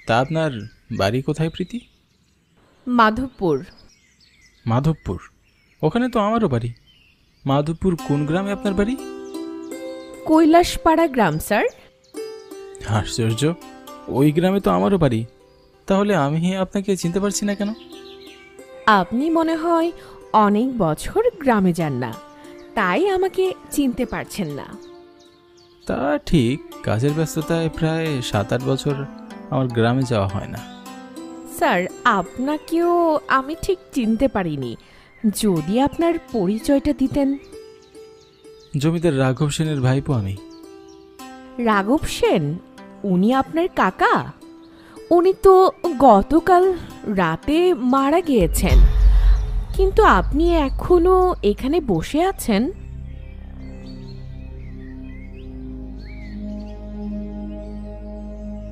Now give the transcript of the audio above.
তা আপনার বাড়ি কোথায় প্রীতি? মাধবপুর। মাধবপুর? ওখানে তো আমারও বাড়ি। মাধবপুর কোন গ্রামে আপনার বাড়ি? কৈলাসপাড়া গ্রাম স্যার। আশ্চর্য, ওই গ্রামে তো আমারও বাড়ি। তাহলে আমি আপনাকে চিনতে পারছি না কেন? আপনি মনে হয় অনেক বছর গ্রামে যান না, তাই আমাকে চিনতে পারছেন না। তা ঠিক, কাজের ব্যস্ততায় প্রায় 7-8 বছর আমার গ্রামে যাওয়া হয় না। স্যার, আপনাকেও আমি ঠিক চিনতে পারিনি। যদি আপনার পরিচয়টা দিতেন। জমিদার রাঘব সেনের ভাইপো আমি। রাঘব সেন? উনি আপনার কাকা? উনি তো গতকাল রাতে মারা গিয়েছেন, কিন্তু আপনি এখনো এখানে বসে আছেন।